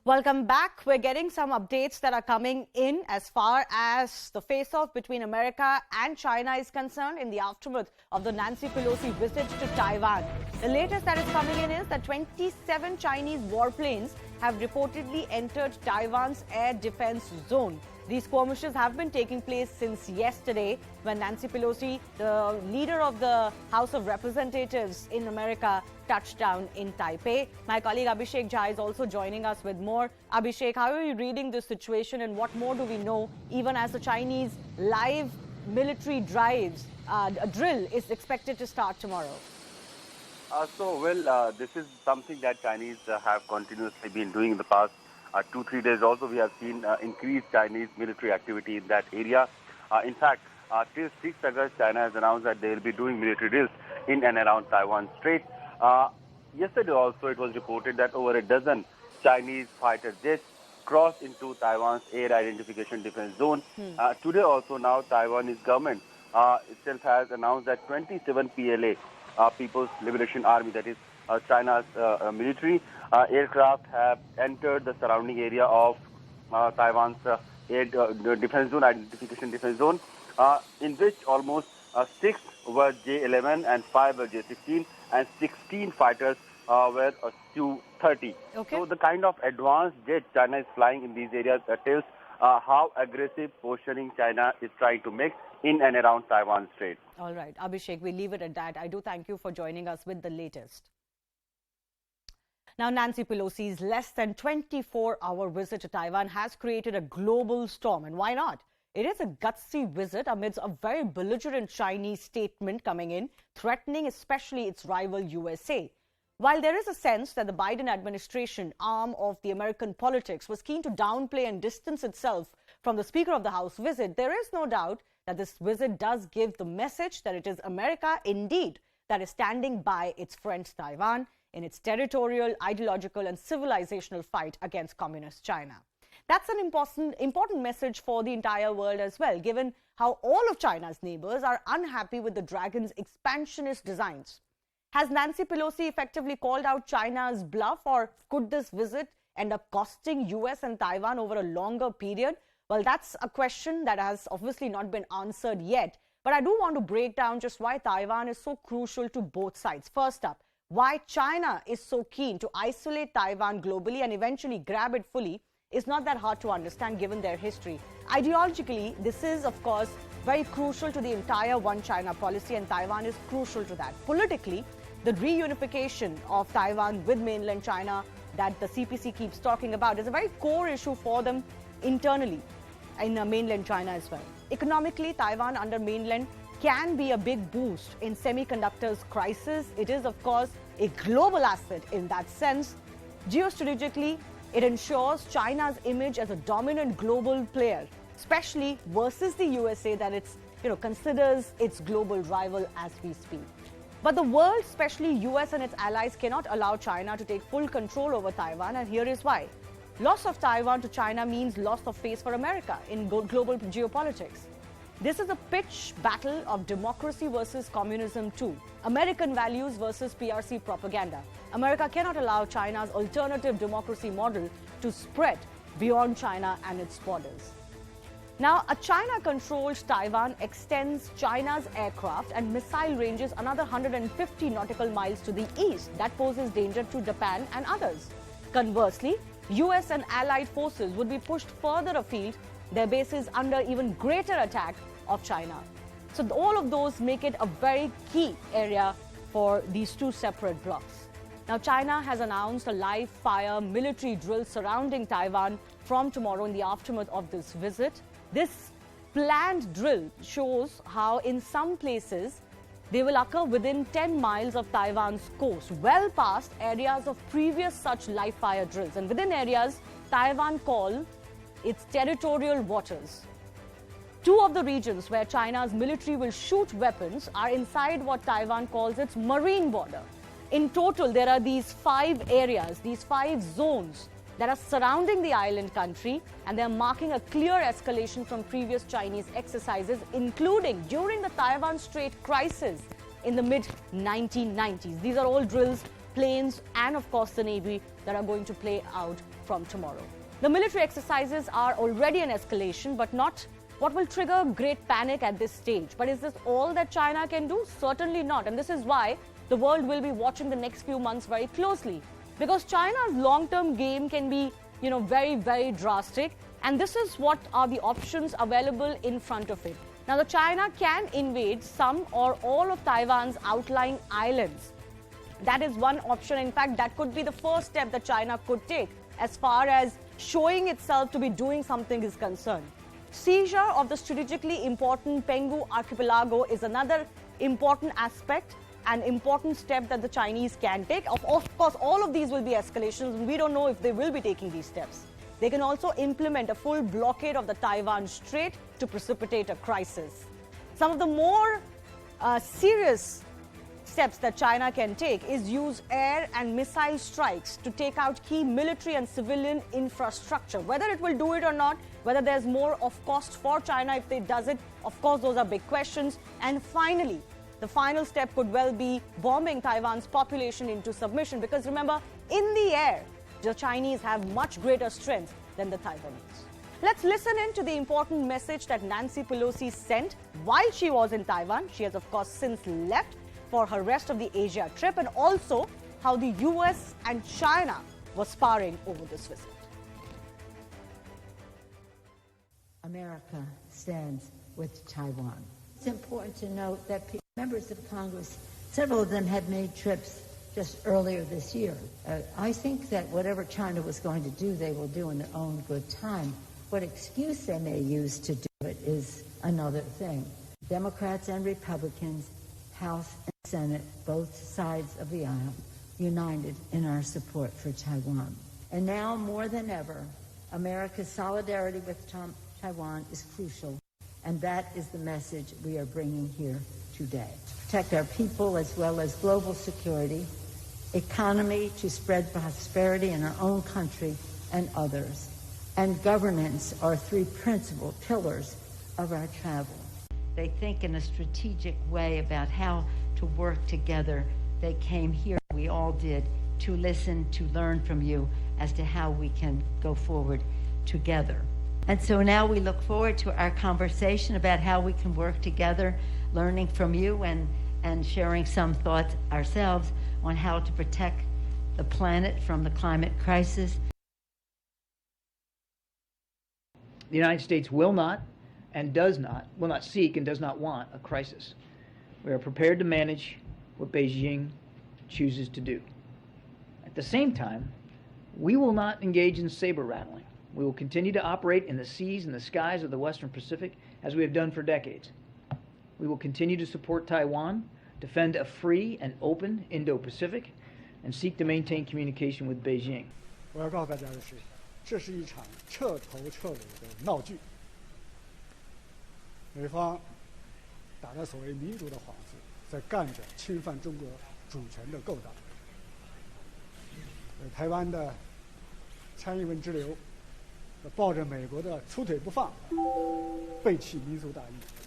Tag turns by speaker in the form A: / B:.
A: Welcome back. We're getting some updates that are coming in as far as the face-off between America and China is concerned in the aftermath of the Nancy Pelosi visit to Taiwan. The latest that is coming in is that 27 Chinese warplanes have reportedly entered Taiwan's air defense zone. These skirmishes have been taking place since yesterday when Nancy Pelosi, the leader of the House of Representatives in America, touched down in Taipei. My colleague Abhishek Jha is also joining us with more. Abhishek, how are you reading this situation and what more do we know even as the Chinese live military drill is expected to start tomorrow?
B: This is something that Chinese have continuously been doing in the past 2-3 days. Also, we have seen increased Chinese military activity in that area. In fact, till 6th August, China has announced that they will be doing military drills in and around Taiwan Strait. Yesterday also, it was reported that over a dozen Chinese fighter jets crossed into Taiwan's air identification defense zone. Today also, now Taiwanese government itself has announced that 27 PLA, People's Liberation Army, that is China's military aircraft, have entered the surrounding area of Taiwan's air defense zone, identification defense zone, in which almost 6 were J-11 and 5 were J-16 and 16 fighters were Su-30.
A: Okay.
B: So the kind of advanced jet China is flying in these areas tells how aggressive positioning China is trying to make in and around Taiwan Strait.
A: All right, Abhishek, we'll leave it at that. I do thank you for joining us with the latest. Now, Nancy Pelosi's less than 24-hour visit to Taiwan has created a global storm. And why not? It is a gutsy visit amidst a very belligerent Chinese statement coming in, threatening especially its rival USA. While there is a sense that the Biden administration, arm of the American politics, was keen to downplay and distance itself from the Speaker of the House visit, there is no doubt that this visit does give the message that it is America, indeed, that is standing by its friend Taiwan in its territorial, ideological and civilizational fight against communist China. That's an important message for the entire world as well, given how all of China's neighbors are unhappy with the dragon's expansionist designs. Has Nancy Pelosi effectively called out China's bluff, or could this visit end up costing US and Taiwan over a longer period? Well, that's a question that has obviously not been answered yet. But I do want to break down just why Taiwan is so crucial to both sides. First up, why China is so keen to isolate Taiwan globally and eventually grab it fully is not that hard to understand given their history. Ideologically, this is, of course, very crucial to the entire One China policy, and Taiwan is crucial to that. Politically, the reunification of Taiwan with mainland China that the CPC keeps talking about is a very core issue for them internally in mainland China as well. Economically, Taiwan under mainland can be a big boost in semiconductors crisis. It is, of course, a global asset in that sense. Geostrategically, it ensures China's image as a dominant global player, especially versus the USA that it's, considers its global rival as we speak. But the world, especially US and its allies, cannot allow China to take full control over Taiwan, and here is why. Loss of Taiwan to China means loss of face for America in global geopolitics. This is a pitch battle of democracy versus communism too. American values versus PRC propaganda. America cannot allow China's alternative democracy model to spread beyond China and its borders. Now, a China-controlled Taiwan extends China's aircraft and missile ranges another 150 nautical miles to the east. That poses danger to Japan and others. Conversely, US and allied forces would be pushed further afield, their bases under even greater attack of China. So all of those make it a very key area for these two separate blocks. Now, China has announced a live-fire military drill surrounding Taiwan from tomorrow in the aftermath of this visit. This planned drill shows how in some places they will occur within 10 miles of Taiwan's coast, well past areas of previous such live-fire drills. And within areas Taiwan call its territorial waters. Two of the regions where China's military will shoot weapons are inside what Taiwan calls its marine border. In total, there are these 5 areas, these 5 zones that are surrounding the island country, and they're marking a clear escalation from previous Chinese exercises, including during the Taiwan Strait crisis in the mid-1990s. These are all drills planes, and of course the Navy that are going to play out from tomorrow. The military exercises are already an escalation, but not what will trigger great panic at this stage. But is this all that China can do? Certainly not. And this is why the world will be watching the next few months very closely. Because China's long-term game can be, very, very drastic. And this is what are the options available in front of it. Now, the China can invade some or all of Taiwan's outlying islands. That is one option. In fact, that could be the first step that China could take as far as showing itself to be doing something is concerned. Seizure of the strategically important Penghu archipelago is another important aspect, an important step that the Chinese can take. Of course, all of these will be escalations, and we don't know if they will be taking these steps. They can also implement a full blockade of the Taiwan Strait to precipitate a crisis. Some of the more serious steps that China can take is use air and missile strikes to take out key military and civilian infrastructure. Whether it will do it or not, whether there's more of cost for China if it does it, of course, those are big questions. And finally, the final step could well be bombing Taiwan's population into submission, because remember, in the air, the Chinese have much greater strength than the Taiwanese. Let's listen in to the important message that Nancy Pelosi sent while she was in Taiwan. She has, of course, since left for her rest of the Asia trip, and also how the US and China were sparring over this visit.
C: America stands with Taiwan. It's important to note that members of Congress, several of them had made trips just earlier this year. I think that whatever China was going to do, they will do in their own good time. What excuse they may use to do it is another thing. Democrats and Republicans, House and Senate, both sides of the aisle, united in our support for Taiwan. And now more than ever, America's solidarity with Taiwan is crucial, and that is the message we are bringing here today. Protect our people as well as global security, economy to spread prosperity in our own country and others, and governance are three principal pillars of our travel. They think in a strategic way about how to work together. They came here, we all did, to listen, to learn from you as to how we can go forward together. And so now we look forward to our conversation about how we can work together, learning from you and sharing some thoughts ourselves on how to protect the planet from the climate crisis.
D: The United States will not seek and does not want a crisis. We are prepared to manage what Beijing chooses to do. At the same time, we will not engage in saber rattling. We will continue to operate in the seas and the skies of the Western Pacific as we have done for decades. We will continue to support Taiwan, defend a free and open Indo-Pacific, and seek to maintain communication with Beijing.
E: 我要告诉大家的是，这是一场彻头彻尾的闹剧。美方打着所谓民主的幌子，在干着侵犯中国主权的勾当。台湾的蔡英文之流，抱着美国的粗腿不放，背弃民族大义。